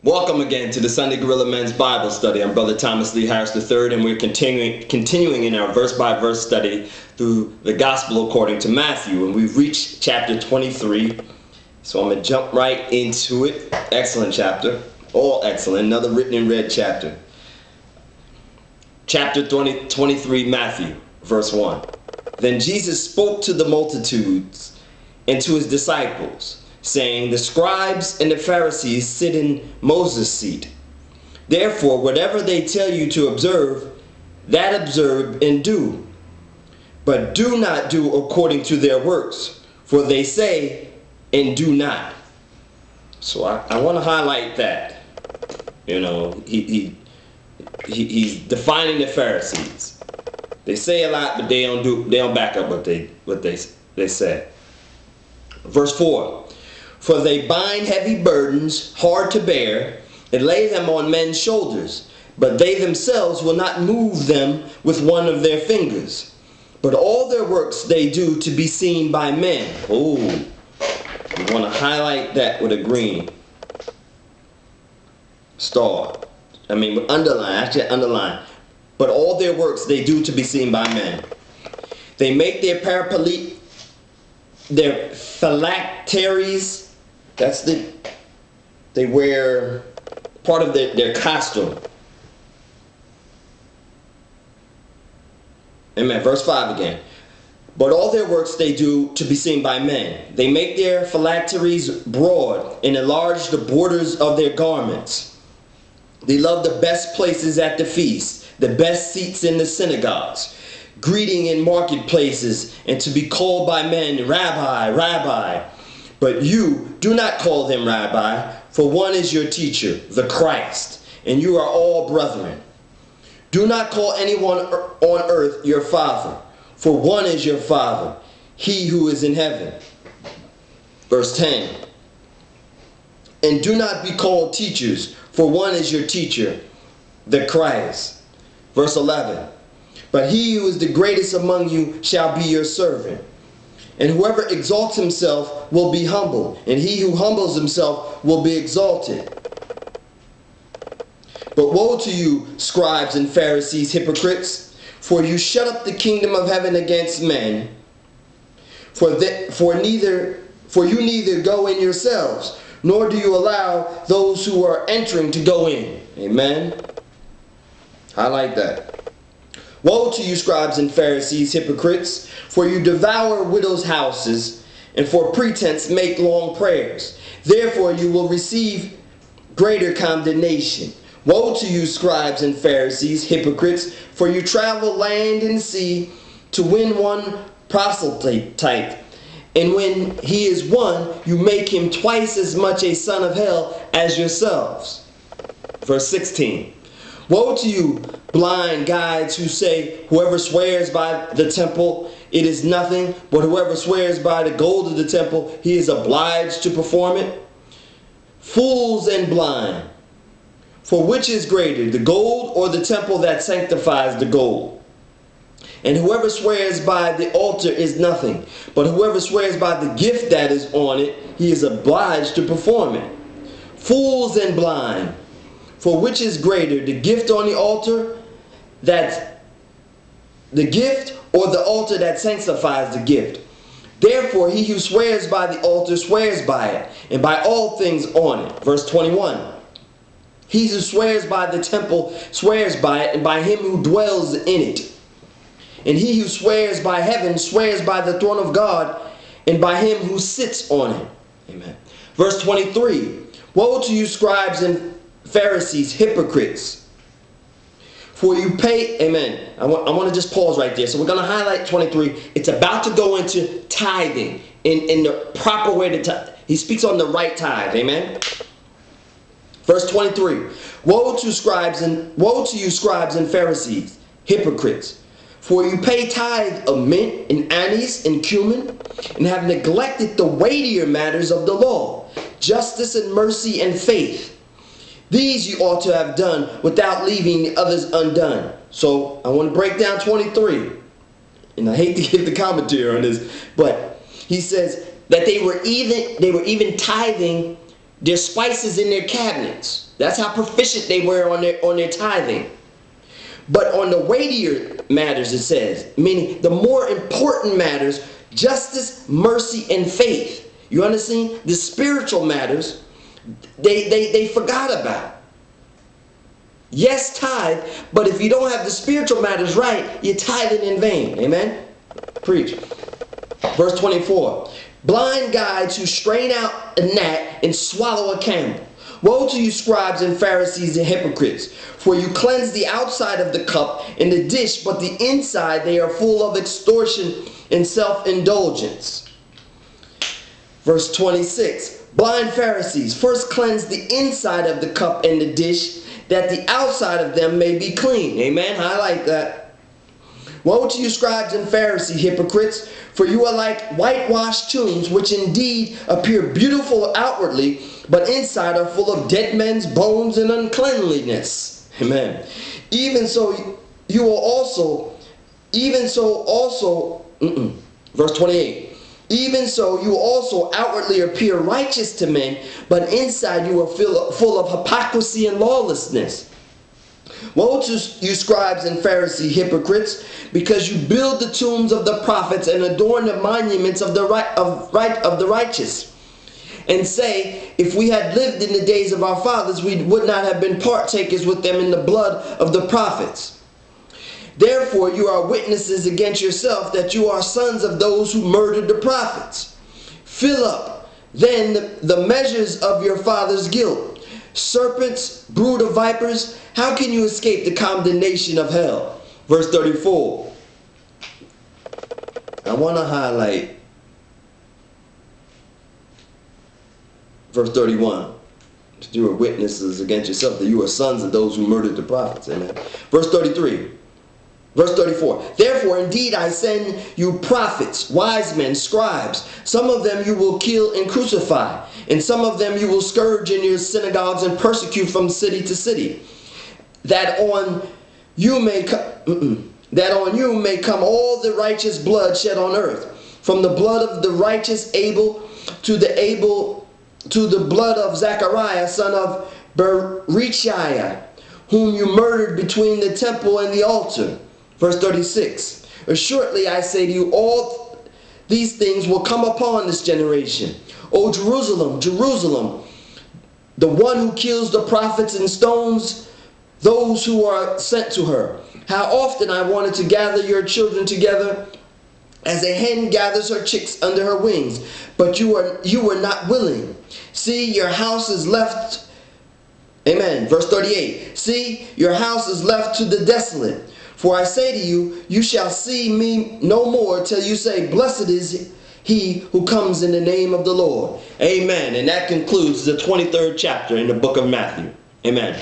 Welcome again to the SundayGorilla Men's Bible Study. I'm Brother Thomas Lee Harris III, and we're continuing in our verse-by-verse study through the Gospel according to Matthew. And we've reached chapter 23, so I'm going to jump right into it. Excellent chapter. All excellent. Another written in red chapter. Chapter 23, Matthew, verse 1. Then Jesus spoke to the multitudes and to his disciples, saying, the scribes and the Pharisees sit in Moses' seat. Therefore, whatever they tell you to observe, that observe and do. But do not do according to their works, for they say and do not. So I want to highlight that. You know, he's defining the Pharisees. They say a lot, but they don't back up what they say. Verse 4. For they bind heavy burdens, hard to bear, and lay them on men's shoulders, but they themselves will not move them with one of their fingers. But all their works they do to be seen by men. Oh, you want to highlight that with a green star. Underline. But all their works they do to be seen by men. They make their phylacteries. They wear part of their costume. Amen. Verse 5 again. But all their works they do to be seen by men. They make their phylacteries broad and enlarge the borders of their garments. They love the best places at the feast, the best seats in the synagogues, greeting in marketplaces, and to be called by men, Rabbi, Rabbi. But you do not call them Rabbi, for one is your teacher, the Christ, and you are all brethren. Do not call anyone on earth your father, for one is your Father, he who is in heaven. Verse 10. And do not be called teachers, for one is your teacher, the Christ. Verse 11. But he who is the greatest among you shall be your servant. And whoever exalts himself will be humbled, and he who humbles himself will be exalted. But woe to you, scribes and Pharisees, hypocrites, for you shut up the kingdom of heaven against men. For you neither go in yourselves, nor do you allow those who are entering to go in. Amen. Highlight that. Woe to you, scribes and Pharisees, hypocrites, for you devour widows' houses, and for pretense make long prayers. Therefore you will receive greater condemnation. Woe to you, scribes and Pharisees, hypocrites, for you travel land and sea to win one proselyte, and when he is won, you make him twice as much a son of hell as yourselves. Verse 16. Woe to you, blind guides, who say, whoever swears by the temple, it is nothing, but whoever swears by the gold of the temple, he is obliged to perform it. Fools and blind, for which is greater, the gold or the temple that sanctifies the gold? And whoever swears by the altar is nothing, but whoever swears by the gift that is on it, he is obliged to perform it. Fools and blind, for which is greater, the gift on the altar, the gift or the altar that sanctifies the gift? Therefore he who swears by the altar swears by it, and by all things on it. Verse 21. He who swears by the temple swears by it, and by him who dwells in it. And he who swears by heaven swears by the throne of God, and by him who sits on it. Amen. Verse 23. Woe to you, scribes and Pharisees, hypocrites, for you pay. Amen. I want to just pause right there. So we're going to highlight 23. It's about to go into tithing in the proper way to tithe. He speaks on the right tithe. Amen. Verse 23. Woe to you, scribes and Pharisees, hypocrites, for you pay tithe of mint and anise and cumin, and have neglected the weightier matters of the law, justice and mercy and faith. These you ought to have done without leaving the others undone. So I want to break down 23. And I hate to give the commentary on this, but he says that they were even tithing their spices in their cabinets. That's how proficient they were on their tithing. But on the weightier matters, it says, meaning the more important matters, justice, mercy, and faith. You understand? The spiritual matters, they forgot about. Yes, tithe, but if you don't have the spiritual matters right, you're tithing in vain. Amen? Preach. Verse 24. Blind guides who strain out a gnat and swallow a camel. Woe to you, scribes and Pharisees and hypocrites, for you cleanse the outside of the cup and the dish, but the inside they are full of extortion and self-indulgence. Verse 26. Blind Pharisees, first cleanse the inside of the cup and the dish, that the outside of them may be clean. Amen? Highlight that. Woe to you, scribes and Pharisees, hypocrites, for you are like whitewashed tombs, which indeed appear beautiful outwardly, but inside are full of dead men's bones and uncleanliness. Amen. Even so, you will also, verse 28. Even so, you also outwardly appear righteous to men, but inside you are full of hypocrisy and lawlessness. Woe to you, scribes and Pharisees, hypocrites, because you build the tombs of the prophets and adorn the monuments of the righteous, and say, if we had lived in the days of our fathers, we would not have been partakers with them in the blood of the prophets. Therefore you are witnesses against yourself that you are sons of those who murdered the prophets. Fill up then the measures of your father's guilt. Serpents, brood of vipers, how can you escape the condemnation of hell? Verse 34. I want to highlight verse 31. You are witnesses against yourself that you are sons of those who murdered the prophets. Amen. Verse 33. Verse 34. Therefore, indeed, I send you prophets, wise men, scribes. Some of them you will kill and crucify, and some of them you will scourge in your synagogues and persecute from city to city, that on you may come all the righteous blood shed on earth, from the blood of the righteous Abel to the blood of Zechariah, son of Berechiah, whom you murdered between the temple and the altar. Verse 36. Assuredly I say to you, all these things will come upon this generation. O Jerusalem, Jerusalem, the one who kills the prophets and stones those who are sent to her. How often I wanted to gather your children together as a hen gathers her chicks under her wings, but you were not willing. See, your house is left. Amen. Verse 38. See, your house is left to the desolate. For I say to you, you shall see me no more till you say, blessed is he who comes in the name of the Lord. Amen. And that concludes the 23rd chapter in the book of Matthew. Amen.